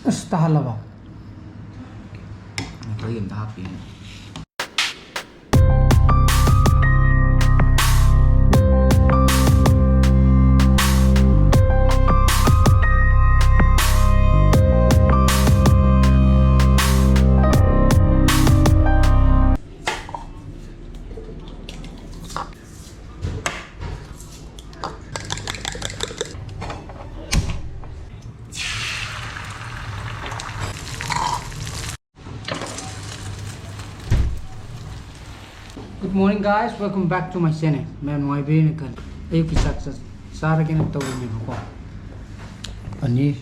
Stahalaba. Tôi dùng tháp đi. Good morning guys, welcome back to my channel. Man, my brain again. Ayuki success. Sara kena tahu ni apa. Paneer,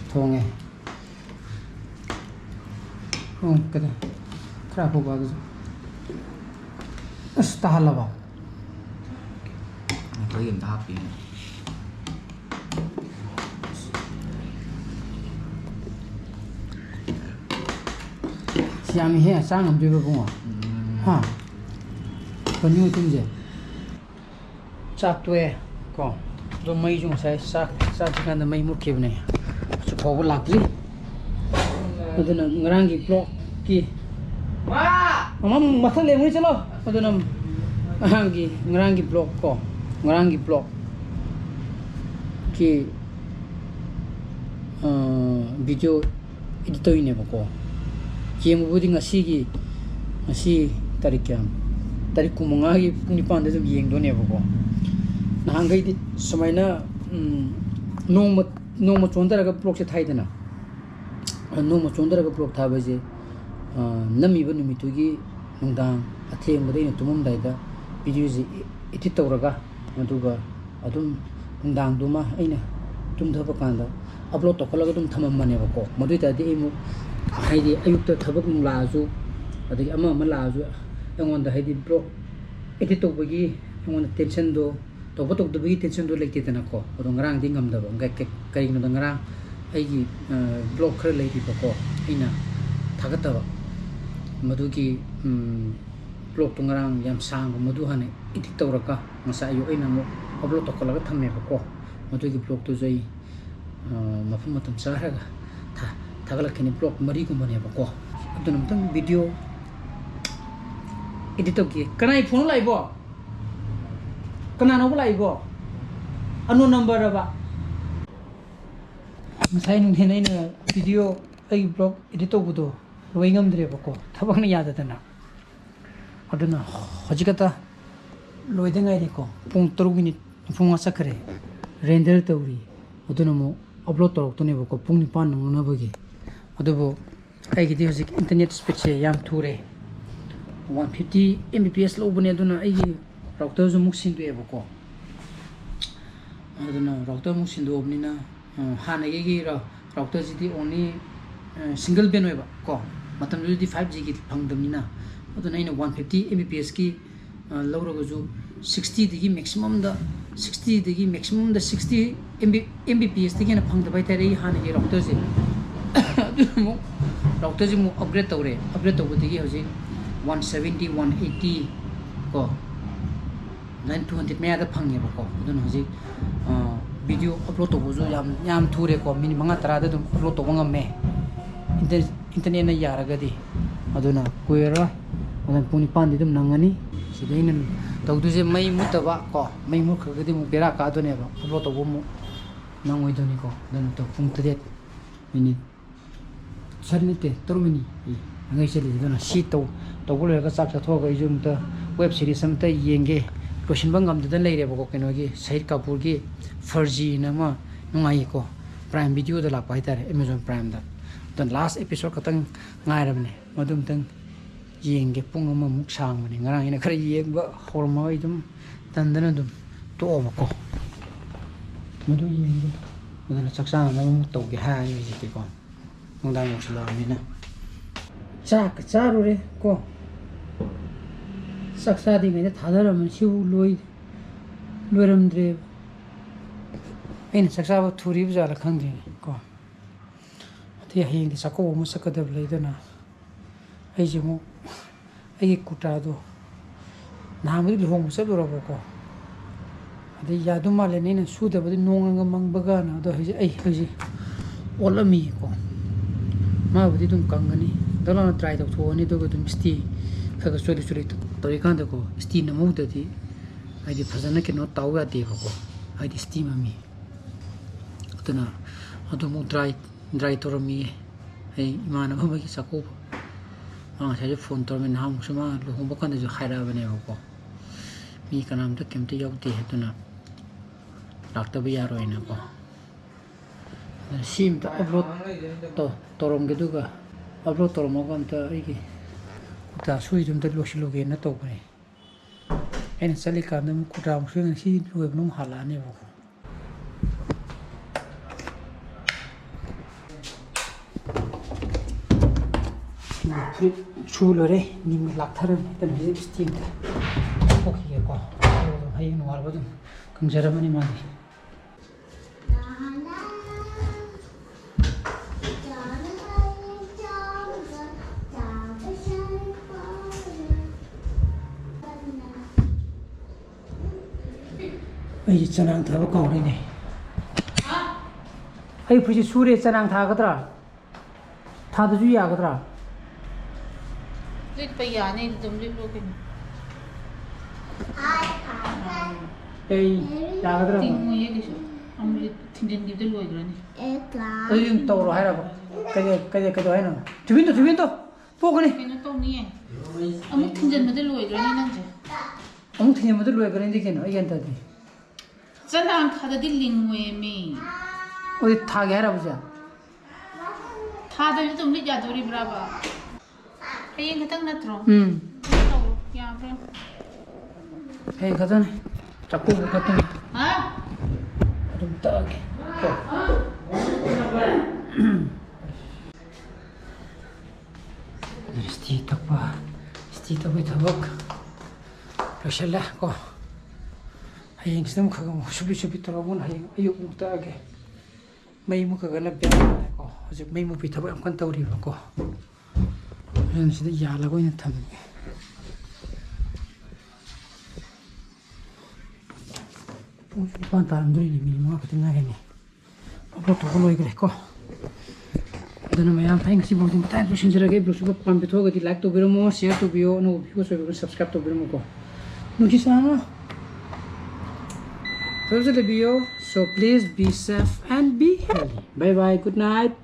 thong eh. Kena. Kerapa bagus? Stahalaba. Tôi dùng tháp đi. Siang ni sang am juga bunga. Ha. Paneer tu je. Chak tu eh. Ko. Do mai jung sai sak kan da mai mukhe bne. Chukho bo lakli. Aduna ngarangi block ki. Mama mathal le muni chalo. Aduna ngarangi block ko. Ngarangi block ki video editor ini bako. Ki mo budi ngasi tarik kya. Tarik kumunga ki nipan de jum yeng do ne bako. Nahangai di samaina noma chondara ga block se thai dana. Noma chondara ga block tha baje nami ba numitu gi nungdang atheng bade tumum dai da video ji edit tawraga aduga adum nungdang duma aina tum thaba kanda upload to khalaga dum thamam mane ba ko madui ta di mu haidi ayukta thabak nung la ju adagi ama ma la ju engon da haidi block edit to bagi engon tension do to botok do bagi tension do lekte tana ko odong rang di ngam da ba ngai kai no dang rang ai gi block khar lei di ba ko aina thagata ba madugi block tung ngarang yam sang madu hane edit tawraka ngasa ayo aina mo upload to khalaga thamme ba ko madugi block to jai mafum matam saraga thagala kini block mari ko bane ba ko adunam tang video edit to ki kanai phone lai bo kana no lai bo anu number ba masai nung thenai na video ai block edit to budo roingam dre ba ko thabak na yada dana aduna hojikata loidengai reko pung 3 minute pung asakre render tawri aduna mo upload torok to ne ba ko pung ni pan na bagi adubo ai gi hojik internet speed se yam thure 150 mbps lo bune aduna ai gi router zo muk sin do ba ko aduna router muk sin do obni na hana gi router ji di only single band ba ko matam ju di 5G gi phangdamni na aduna ina 150 mbps ki lawraga ju 60 digi maximum da 60 digi maximum da 60 mbps digi na phangda bai tare hana gi router je mo router ji mo upgrade tawre upgrade tawbu digi hoji 170 180 ko then 200 me da phangye ba ko aduna hoji video upload to ju yam thure ko min manga tara da dum upload to ngam me internet na yaraga di aduna kuira adan puni pandi dum nangani sidaina tawduse mai mutaba ko mai mu khagadi mu bera ka do ne ba upload to mu nangoi do ni ko dan to pung 3 minute sarnite 3 minute ngai cheli dona si to bole ga sak tho ga jum ta web series am ta yenge question bangam da leire ba ko keno gi Shahid Kapoor gi Farji na ma ngai ko prime video da la pai tare Amazon Prime da dan last episode katang ngai rabne madum tang yenge pung ama muk sang mani ngarang ina khari yeng ba hormoi dum tandana dum to ba ko madu yeng madana saksa na mu to ge ha ni ji ko ngdang mo sala ni na cha ru re ko saksa di me thadar man siu loiram dre en saksa ba thuri ba la khang de ko ati hing di sako mo sakadab leidana ai je mo ai kuta do namri lhong sa do ro ko adi yadu male ne su da badi nong nga mang baga na do ai ai olami ko मा बुद्धि तुम कंगनी दला try तो थोनी तो तुम स्टी खग चोरी चोरी तोरी कांद को स्टी नमौददी आइदि फजन के नो ताउ या देबको आइदि स्टी ममी अतना अदु मु dry तोरमी ai imana ba ki sako ma sa phone tor men ham suma lo hom ba kan jo khaira bane ko mi kanam ta kemte yok te hetuna lakta ba yaro ina ko sim ta upload to torom ge duga upload torom kan ta igi ta sui jum ta lo shilo ge na to bane en sali ka nam ku ram sui si lo nom hala ne ko chulore nim lakthar tan hi steam ta okay ko hai no war badum kang jaramani ma di ai chanang tha ko ri ne ai phuji sure chanang tha gadra tha du ya gadra Lít bây giờ này dùng lít luôn kìa. Ê, ra cái đó. Tin mua cái số. Ông lít tin đến cái lùi rồi này. Tôi dùng tàu rồi hay là cái đó hay nào? Chú biết to. Phố cái này. Cái nó to ní anh. Ông tin đến cái lùi rồi này nè chứ. Ông tin đến cái lùi rồi này thì nó yên tâm đi. Chân hàng thà đi linh nguy mi. Ôi thà cái nào bây giờ? Thà đi dùng lít giờ tôi đi brava. Hay cái thằng nát rồi. Ya bro. Hey cái này. Chắc cũng cái này. Hả? Đúng tao cái. Sti tak ba thawak. Rashalla ko. Hayeng sidam khagam shubi tarabun hayeng ayuk mukta age. Mai mu kagala bya ko. Hojik mai mu pi thawak am kan tawri ba ko. Yan sida yala ko ina tham. Pan taram duri ni minimum ka tinga ni. Apro to loi gre ko. Dana mayam thanks si bodin time to shinjara ge bro suba pam betho gadi like to biro mo share to bio no view so subscribe to biro mo ko. No hisana. Thursday the video, so please be safe and be healthy. Bye bye, good night.